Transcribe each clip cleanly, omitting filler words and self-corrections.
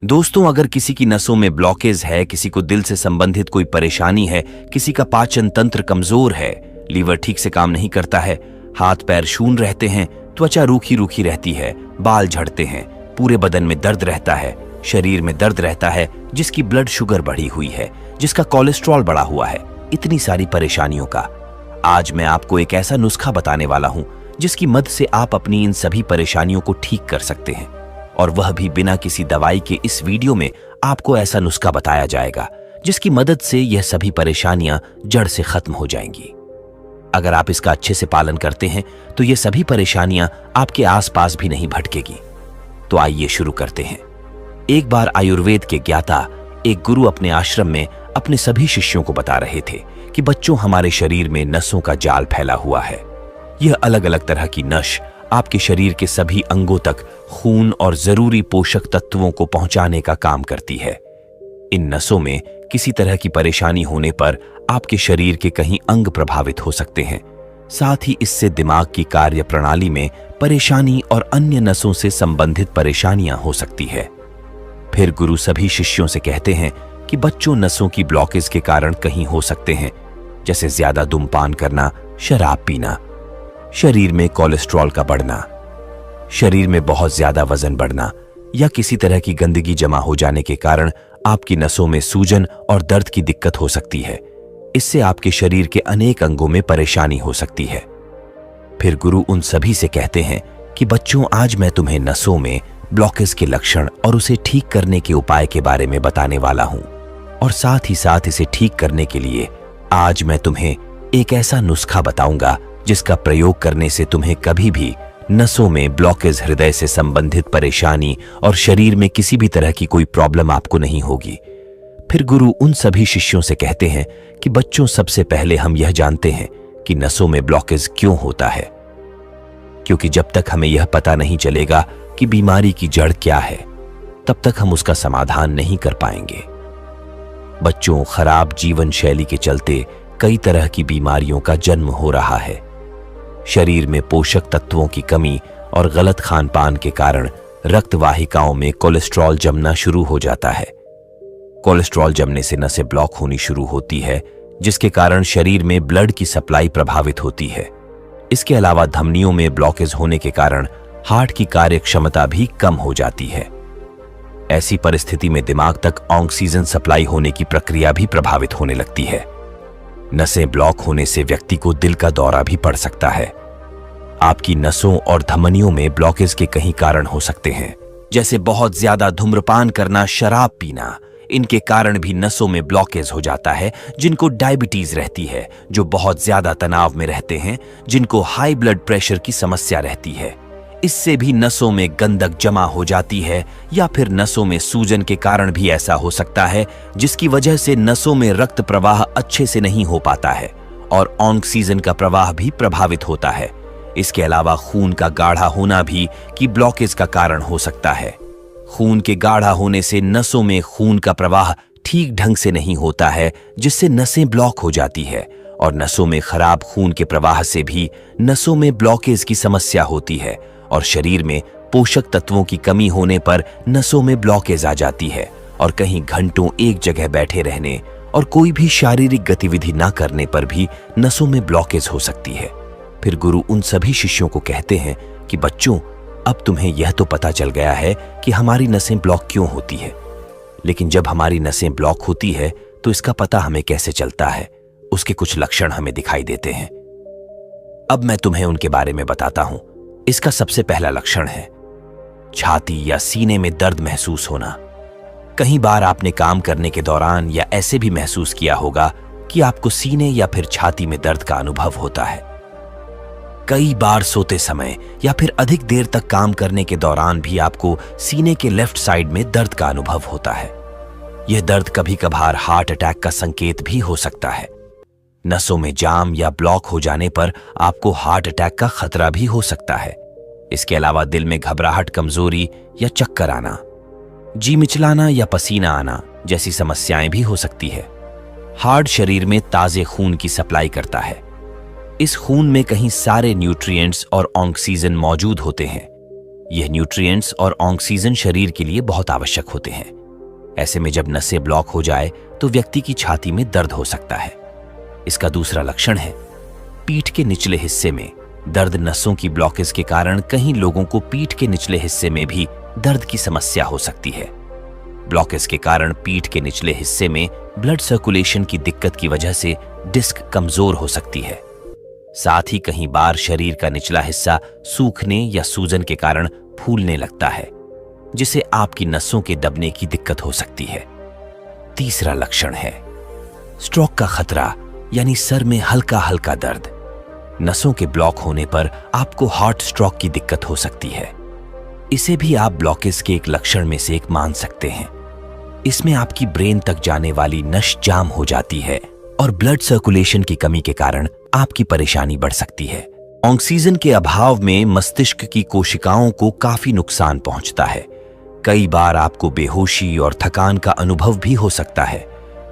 दोस्तों, अगर किसी की नसों में ब्लॉकेज है, किसी को दिल से संबंधित कोई परेशानी है, किसी का पाचन तंत्र कमजोर है, लीवर ठीक से काम नहीं करता है, हाथ पैर शून रहते हैं, त्वचा रूखी रूखी रहती है, बाल झड़ते हैं, पूरे बदन में दर्द रहता है, शरीर में दर्द रहता है, जिसकी ब्लड शुगर बढ़ी हुई है, जिसका कोलेस्ट्रॉल बढ़ा हुआ है, इतनी सारी परेशानियों का आज मैं आपको एक ऐसा नुस्खा बताने वाला हूं जिसकी मदद से आप अपनी इन सभी परेशानियों को ठीक कर सकते हैं, और वह भी बिना किसी दवाई के। इस वीडियो में आपको ऐसा नुस्खा बताया जाएगा जिसकी मदद से यह सभी परेशानियां जड़ से खत्म हो जाएंगी। अगर आप इसका अच्छे से पालन करते हैं तो ये सभी परेशानियां आपके आसपास भी नहीं भटकेगी। तो आइए शुरू करते हैं। एक बार आयुर्वेद के ज्ञाता एक गुरु अपने आश्रम में अपने सभी शिष्यों को बता रहे थे कि बच्चों, हमारे शरीर में नसों का जाल फैला हुआ है। यह अलग अलग तरह की नस आपके शरीर के सभी अंगों तक खून और जरूरी पोषक तत्वों को पहुंचाने का काम करती है। इन नसों में किसी तरह की परेशानी होने पर आपके शरीर के कहीं अंग प्रभावित हो सकते हैं। साथ ही इससे दिमाग की कार्य प्रणाली में परेशानी और अन्य नसों से संबंधित परेशानियां हो सकती है। फिर गुरु सभी शिष्यों से कहते हैं कि बच्चों, नसों की ब्लॉकेज के कारण कहीं हो सकते हैं, जैसे ज्यादा धूम्रपान करना, शराब पीना, शरीर में कोलेस्ट्रॉल का बढ़ना, शरीर में बहुत ज्यादा वजन बढ़ना, या किसी तरह की गंदगी जमा हो जाने के कारण आपकी नसों में सूजन और दर्द की दिक्कत हो सकती है। इससे आपके शरीर के अनेक अंगों में परेशानी हो सकती है। फिर गुरु उन सभी से कहते हैं कि बच्चों, आज मैं तुम्हें नसों में ब्लॉकेज के लक्षण और उसे ठीक करने के उपाय के बारे में बताने वाला हूं, और साथ ही साथ इसे ठीक करने के लिए आज मैं तुम्हें एक ऐसा नुस्खा बताऊंगा जिसका प्रयोग करने से तुम्हें कभी भी नसों में ब्लॉकेज, हृदय से संबंधित परेशानी और शरीर में किसी भी तरह की कोई प्रॉब्लम आपको नहीं होगी। फिर गुरु उन सभी शिष्यों से कहते हैं कि बच्चों, सबसे पहले हम यह जानते हैं कि नसों में ब्लॉकेज क्यों होता है, क्योंकि जब तक हमें यह पता नहीं चलेगा कि बीमारी की जड़ क्या है, तब तक हम उसका समाधान नहीं कर पाएंगे। बच्चों, खराब जीवन शैली के चलते कई तरह की बीमारियों का जन्म हो रहा है। शरीर में पोषक तत्वों की कमी और गलत खान पान के कारण रक्त वाहिकाओं में कोलेस्ट्रॉल जमना शुरू हो जाता है। कोलेस्ट्रॉल जमने से नसें ब्लॉक होनी शुरू होती है, जिसके कारण शरीर में ब्लड की सप्लाई प्रभावित होती है। इसके अलावा धमनियों में ब्लॉकेज होने के कारण हार्ट की कार्य क्षमता भी कम हो जाती है। ऐसी परिस्थिति में दिमाग तक ऑक्सीजन सप्लाई होने की प्रक्रिया भी प्रभावित होने लगती है। नसें ब्लॉक होने से व्यक्ति को दिल का दौरा भी पड़ सकता है। आपकी नसों और धमनियों में ब्लॉकेज के कई कारण हो सकते हैं, जैसे बहुत ज्यादा धूम्रपान करना, शराब पीना। इनके कारण भी नसों में ब्लॉकेज हो जाता है। जिनको डायबिटीज रहती है, जो बहुत ज्यादा तनाव में रहते हैं, जिनको हाई ब्लड प्रेशर की समस्या रहती है, इससे भी नसों में गंदक जमा हो जाती है। या फिर नसों में सूजन के कारण भी ऐसा हो सकता है, जिसकी वजह से नसों में रक्त प्रवाह अच्छे से नहीं हो पाता है और ऑक्सीजन का प्रवाह भी प्रभावित होता है। इसके अलावा खून का गाढ़ा होना भी की ब्लॉकेज का कारण हो सकता है। खून के गाढ़ा होने से नसों में खून का प्रवाह ठीक ढंग से नहीं होता है, जिससे नसें ब्लॉक हो जाती है, और नसों में खराब खून के प्रवाह से भी नसों में ब्लॉकेज की समस्या होती है, और शरीर में पोषक तत्वों की कमी होने पर नसों में ब्लॉकेज आ जाती है, और कहीं घंटों एक जगह बैठे रहने और कोई भी शारीरिक गतिविधि ना करने पर भी नसों में ब्लॉकेज हो सकती है। फिर गुरु उन सभी शिष्यों को कहते हैं कि बच्चों, अब तुम्हें यह तो पता चल गया है कि हमारी नसें ब्लॉक क्यों होती है, लेकिन जब हमारी नसें ब्लॉक होती है तो इसका पता हमें कैसे चलता है, उसके कुछ लक्षण हमें दिखाई देते हैं। अब मैं तुम्हें उनके बारे में बताता हूं। इसका सबसे पहला लक्षण है छाती या सीने में दर्द महसूस होना। कई बार आपने काम करने के दौरान या ऐसे भी महसूस किया होगा कि आपको सीने या फिर छाती में दर्द का अनुभव होता है। कई बार सोते समय या फिर अधिक देर तक काम करने के दौरान भी आपको सीने के लेफ्ट साइड में दर्द का अनुभव होता है। यह दर्द कभी कभार हार्ट अटैक का संकेत भी हो सकता है। नसों में जाम या ब्लॉक हो जाने पर आपको हार्ट अटैक का खतरा भी हो सकता है। इसके अलावा दिल में घबराहट, कमजोरी या चक्कर आना, जी मिचलाना या पसीना आना जैसी समस्याएं भी हो सकती है। हार्ट शरीर में ताजे खून की सप्लाई करता है। इस खून में कहीं सारे न्यूट्रिएंट्स और ऑक्सीजन मौजूद होते हैं। यह न्यूट्रिएंट्स और ऑक्सीजन शरीर के लिए बहुत आवश्यक होते हैं। ऐसे में जब नसें ब्लॉक हो जाए तो व्यक्ति की छाती में दर्द हो सकता है। इसका दूसरा लक्षण है पीठ के निचले हिस्से में दर्द। नसों की ब्लॉकेज के कारण कई लोगों को पीठ के निचले हिस्से में भी दर्द की समस्या हो सकती है। ब्लॉकेज के कारण पीठ के निचले हिस्से में ब्लड सर्कुलेशन की दिक्कत की वजह से डिस्क कमजोर हो सकती है। साथ ही कई बार शरीर का निचला हिस्सा सूखने या सूजन के कारण फूलने लगता है, जिसे आपकी नसों के दबने की दिक्कत हो सकती है। तीसरा लक्षण है स्ट्रोक का खतरा, यानी सर में हल्का हल्का दर्द। नसों के ब्लॉक होने पर आपको हार्ट स्ट्रोक की दिक्कत हो सकती है। इसे भी आप ब्लॉकेज के एक लक्षण में से एक मान सकते हैं। इसमें आपकी ब्रेन तक जाने वाली नस जाम हो जाती है और ब्लड सर्कुलेशन की कमी के कारण आपकी परेशानी बढ़ सकती है। ऑक्सीजन के अभाव में मस्तिष्क की कोशिकाओं को काफी नुकसान पहुंचता है। कई बार आपको बेहोशी और थकान का अनुभव भी हो सकता है।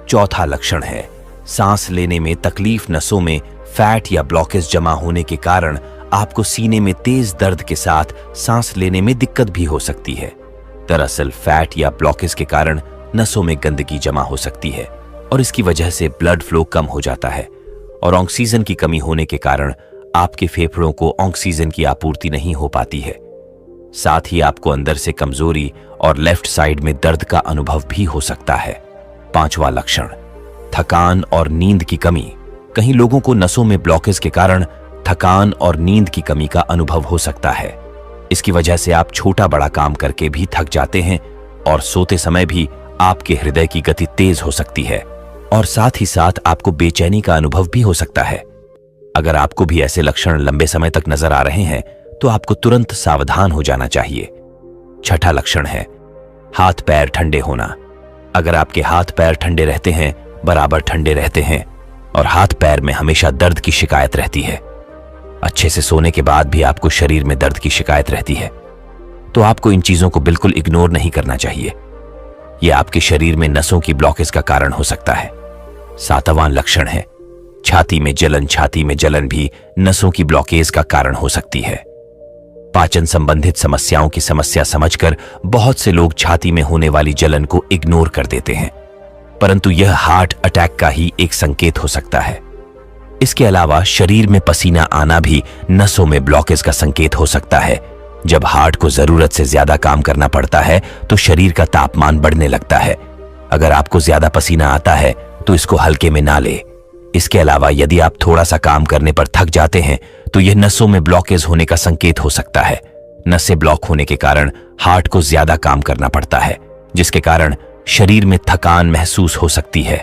चौथा लक्षण है सांस लेने में तकलीफ। नसों में फैट या ब्लॉकेज जमा होने के कारण आपको सीने में तेज दर्द के साथ सांस लेने में दिक्कत भी हो सकती है। दरअसल फैट या ब्लॉकेज के कारण नसों में गंदगी जमा हो सकती है और इसकी वजह से ब्लड फ्लो कम हो जाता है और ऑक्सीजन की कमी होने के कारण आपके फेफड़ों को ऑक्सीजन की आपूर्ति नहीं हो पाती है। साथ ही आपको अंदर से कमजोरी और लेफ्ट साइड में दर्द का अनुभव भी हो सकता है। पांचवा लक्षण थकान और नींद की कमी। कई लोगों को नसों में ब्लॉकेज के कारण थकान और नींद की कमी का अनुभव हो सकता है। इसकी वजह से आप छोटा बड़ा काम करके भी थक जाते हैं और सोते समय भी आपके हृदय की गति तेज हो सकती है और साथ ही साथ आपको बेचैनी का अनुभव भी हो सकता है। अगर आपको भी ऐसे लक्षण लंबे समय तक नजर आ रहे हैं तो आपको तुरंत सावधान हो जाना चाहिए। छठा लक्षण है हाथ पैर ठंडे होना। अगर आपके हाथ पैर ठंडे रहते हैं, बराबर ठंडे रहते हैं और हाथ पैर में हमेशा दर्द की शिकायत रहती है, अच्छे से सोने के बाद भी आपको शरीर में दर्द की शिकायत रहती है, तो आपको इन चीजों को बिल्कुल इग्नोर नहीं करना चाहिए। यह आपके शरीर में नसों की ब्लॉकेज का कारण हो सकता है। सातवां लक्षण है छाती में जलन। छाती में जलन भी नसों की ब्लॉकेज का कारण हो सकती है। पाचन संबंधित समस्याओं की समस्या समझकर बहुत से लोग छाती में होने वाली जलन को इग्नोर कर देते हैं, परंतु यह हार्ट अटैक का ही एक संकेत हो सकता है। इसके अलावा शरीर में पसीना आना भी नसों में ब्लॉकेज का संकेत हो सकता है। जब हार्ट को जरूरत से ज्यादा काम करना पड़ता है तो शरीर का तापमान बढ़ने लगता है। अगर आपको ज्यादा पसीना आता है तो इसको हल्के में ना ले। इसके अलावा यदि आप थोड़ा सा काम करने पर थक जाते हैं तो यह नसों में ब्लॉकेज होने का संकेत हो सकता है। नसें ब्लॉक होने के कारण हार्ट को ज्यादा काम करना पड़ता है, जिसके कारण शरीर में थकान महसूस हो सकती है।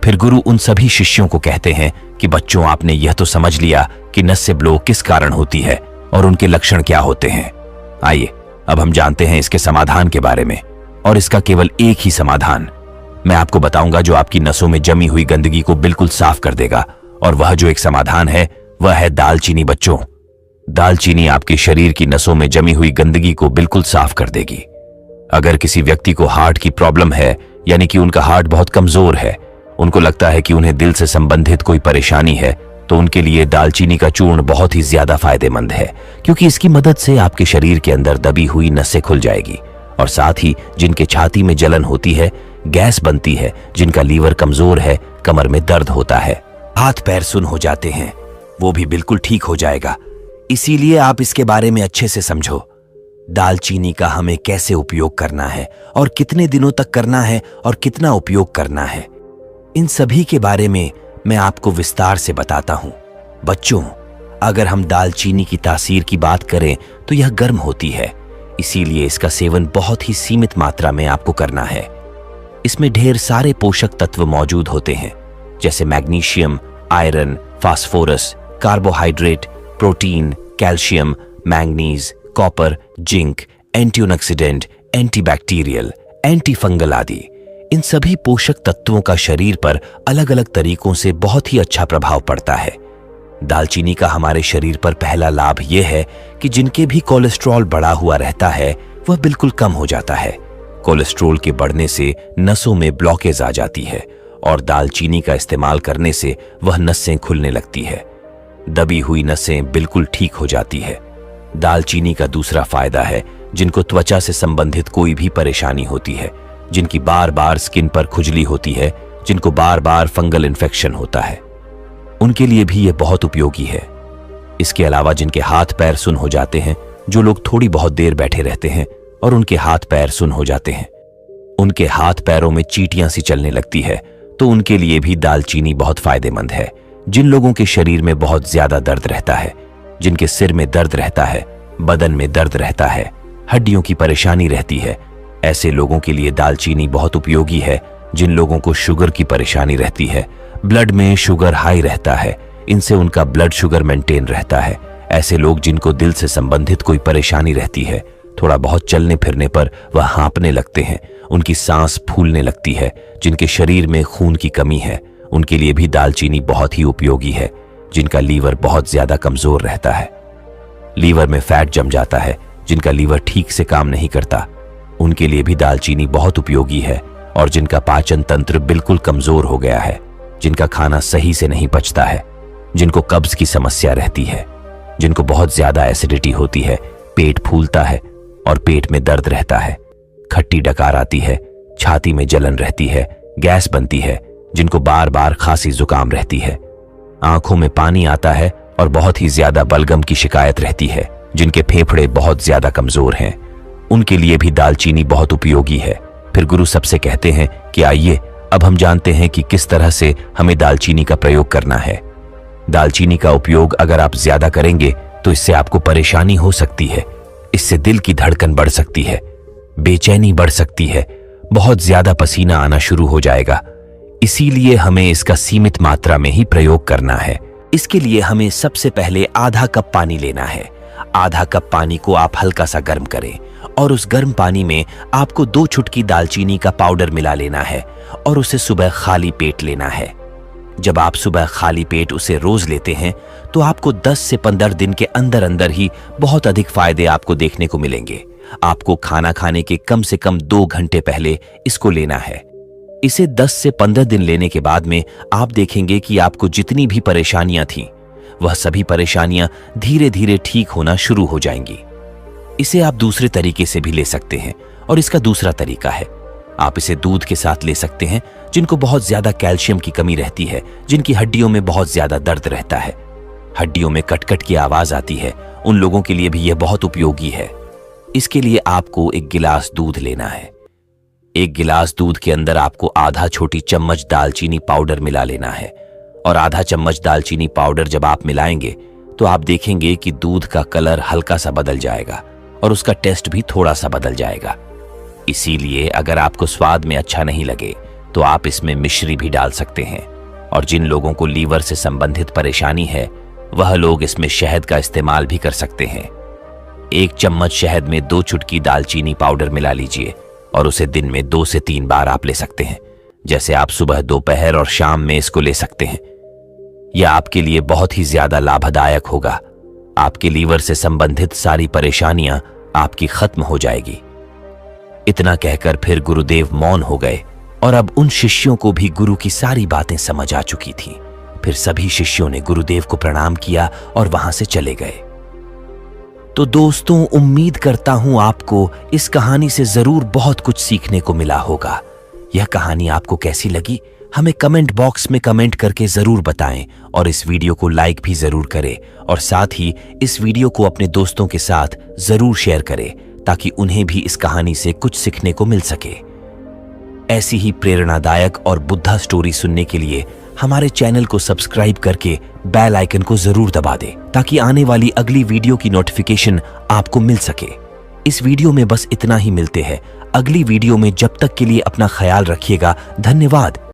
फिर गुरु उन सभी शिष्यों को कहते हैं कि बच्चों, आपने यह तो समझ लिया कि नसें ब्लॉक किस कारण होती है और उनके लक्षण क्या होते हैं। आइए अब हम जानते हैं इसके समाधान के बारे में, और इसका केवल एक ही समाधान मैं आपको बताऊंगा जो आपकी नसों में जमी हुई गंदगी को बिल्कुल साफ कर देगा। और वह जो एक समाधान है वह है दालचीनी। बच्चों, दालचीनी आपके शरीर की नसों में जमी हुई गंदगी को बिल्कुल साफ कर देगी। अगर किसी व्यक्ति को हार्ट की प्रॉब्लम है, यानी कि उनका हार्ट बहुत कमजोर है, उनको लगता है कि उन्हें दिल से संबंधित कोई परेशानी है, तो उनके लिए दालचीनी का चूर्ण बहुत ही ज्यादा फायदेमंद है, क्योंकि इसकी मदद से आपके शरीर के अंदर दबी हुई नसें खुल जाएगी। और साथ ही जिनके छाती में जलन होती है, गैस बनती है, जिनका लीवर कमजोर है, कमर में दर्द होता है, हाथ पैर सुन हो जाते हैं, वो भी बिल्कुल ठीक हो जाएगा। इसीलिए आप इसके बारे में अच्छे से समझो। दालचीनी का हमें कैसे उपयोग करना है और कितने दिनों तक करना है और कितना उपयोग करना है, इन सभी के बारे में मैं आपको विस्तार से बताता हूं। बच्चों, अगर हम दालचीनी की तासीर की बात करें तो यह गर्म होती है, इसीलिए इसका सेवन बहुत ही सीमित मात्रा में आपको करना है। इसमें ढेर सारे पोषक तत्व मौजूद होते हैं, जैसे magnesium, iron, phosphorus, carbohydrate, protein, calcium, manganese, copper, zinc, antioxidant, antibacterial, antifungal आदि। इन सभी पोषक तत्वों का शरीर पर अलग अलग तरीकों से बहुत ही अच्छा प्रभाव पड़ता है। दालचीनी का हमारे शरीर पर पहला लाभ यह है कि जिनके भी कोलेस्ट्रॉल बढ़ा हुआ रहता है वह बिल्कुल कम हो जाता है। कोलेस्ट्रॉल के बढ़ने से नसों में ब्लॉकेज आ जाती है और दालचीनी का इस्तेमाल करने से वह नसें खुलने लगती है। दबी हुई नसें बिल्कुल ठीक हो जाती है। दालचीनी का दूसरा फायदा है जिनको त्वचा से संबंधित कोई भी परेशानी होती है, जिनकी बार बार स्किन पर खुजली होती है, जिनको बार बार फंगल इन्फेक्शन होता है, उनके लिए भी यह बहुत उपयोगी है। इसके अलावा जिनके हाथ पैर सुन हो जाते हैं, जो लोग थोड़ी बहुत देर बैठे रहते हैं और उनके हाथ पैर सुन हो जाते हैं, उनके हाथ पैरों में चींटियां सी चलने लगती है, तो उनके लिए भी दालचीनी बहुत फायदेमंद है। जिन लोगों के शरीर में बहुत ज्यादा दर्द रहता है, जिनके सिर में दर्द रहता है, बदन में दर्द रहता है, हड्डियों की परेशानी रहती है, ऐसे लोगों के लिए दालचीनी बहुत उपयोगी है। जिन लोगों को शुगर की परेशानी रहती है, ब्लड में शुगर हाई रहता है, इनसे उनका ब्लड शुगर मेंटेन रहता है। ऐसे लोग जिनको दिल से संबंधित कोई परेशानी रहती है, थोड़ा बहुत चलने फिरने पर वह हाँपने लगते हैं, उनकी सांस फूलने लगती है, जिनके शरीर में खून की कमी है, उनके लिए भी दालचीनी बहुत ही उपयोगी है। जिनका लीवर बहुत ज्यादा कमजोर रहता है, लीवर में फैट जम जाता है, जिनका लीवर ठीक से काम नहीं करता, उनके लिए भी दालचीनी बहुत उपयोगी है। और जिनका पाचन तंत्र बिल्कुल कमजोर हो गया है, जिनका खाना सही से नहीं पचता है, जिनको कब्ज की समस्या रहती है, जिनको बहुत ज्यादा एसिडिटी होती है, पेट फूलता है और पेट में दर्द रहता है, खट्टी डकार आती है, छाती में जलन रहती है, गैस बनती है, जिनको बार बार खांसी जुकाम रहती है, आंखों में पानी आता है और बहुत ही ज्यादा बलगम की शिकायत रहती है, जिनके फेफड़े बहुत ज्यादा कमजोर हैं, उनके लिए भी दालचीनी बहुत उपयोगी है। फिर गुरु सबसे कहते हैं कि आइए अब हम जानते हैं कि किस तरह से हमें दालचीनी का प्रयोग करना है। दालचीनी का उपयोग अगर आप ज्यादा करेंगे तो इससे आपको परेशानी हो सकती है, इससे दिल की धड़कन बढ़ सकती है, बेचैनी बढ़ सकती है, बहुत ज्यादा पसीना आना शुरू हो जाएगा। इसीलिए हमें इसका सीमित मात्रा में ही प्रयोग करना है। इसके लिए हमें सबसे पहले आधा कप पानी लेना है। आधा कप पानी को आप हल्का सा गर्म करें और उस गर्म पानी में आपको 2 चुटकी दालचीनी का पाउडर मिला लेना है और उसे सुबह खाली पेट लेना है। जब आप सुबह खाली पेट उसे रोज लेते हैं तो आपको 10 से 15 दिन के अंदर अंदर ही बहुत अधिक फायदे आपको देखने को मिलेंगे। आपको खाना खाने के कम से कम 2 घंटे पहले इसको लेना है। इसे 10 से 15 दिन लेने के बाद में आप देखेंगे कि आपको जितनी भी परेशानियां थीं, वह सभी परेशानियां धीरे धीरे ठीक होना शुरू हो जाएंगी। इसे आप दूसरे तरीके से भी ले सकते हैं और इसका दूसरा तरीका है, आप इसे दूध के साथ ले सकते हैं। जिनको बहुत ज्यादा कैल्शियम की कमी रहती है, जिनकी हड्डियों में बहुत ज्यादा दर्द रहता है, हड्डियों में कटकट की आवाज आती है, उन लोगों के लिए भी यह बहुत उपयोगी है। इसके लिए आपको 1 गिलास दूध लेना है। 1 गिलास दूध के अंदर आपको आधा छोटी चम्मच दालचीनी पाउडर मिला लेना है और आधा चम्मच दालचीनी पाउडर जब आप मिलाएंगे तो आप देखेंगे कि दूध का कलर हल्का सा बदल जाएगा और उसका टेस्ट भी थोड़ा सा बदल जाएगा। इसीलिए अगर आपको स्वाद में अच्छा नहीं लगे तो आप इसमें मिश्री भी डाल सकते हैं। और जिन लोगों को लीवर से संबंधित परेशानी है, वह लोग इसमें शहद का इस्तेमाल भी कर सकते हैं। 1 चम्मच शहद में 2 चुटकी दालचीनी पाउडर मिला लीजिए और उसे दिन में 2 से 3 बार आप ले सकते हैं। जैसे आप सुबह, दोपहर और शाम में इसको ले सकते हैं। यह आपके लिए बहुत ही ज्यादा लाभदायक होगा। आपके लीवर से संबंधित सारी परेशानियां आपकी खत्म हो जाएगी। इतना कहकर फिर गुरुदेव मौन हो गए और अब उन शिष्यों को भी गुरु की सारी बातें समझ आ चुकी थीं। फिर सभी शिष्यों ने गुरुदेव को प्रणाम किया और वहां से चले गए। तो दोस्तों, उम्मीद करता हूं आपको इस कहानी से जरूर बहुत कुछ सीखने को मिला होगा। यह कहानी आपको कैसी लगी हमें कमेंट बॉक्स में कमेंट करके जरूर बताएं और इस वीडियो को लाइक भी जरूर करें और साथ ही इस वीडियो को अपने दोस्तों के साथ जरूर शेयर करें ताकि उन्हें भी इस कहानी से कुछ सीखने को मिल सके। ऐसी ही प्रेरणादायक और बुद्धा स्टोरी सुनने के लिए हमारे चैनल को सब्सक्राइब करके बेल आइकन को जरूर दबा दें ताकि आने वाली अगली वीडियो की नोटिफिकेशन आपको मिल सके। इस वीडियो में बस इतना ही, मिलते हैं अगली वीडियो में। जब तक के लिए अपना ख्याल रखिएगा। धन्यवाद।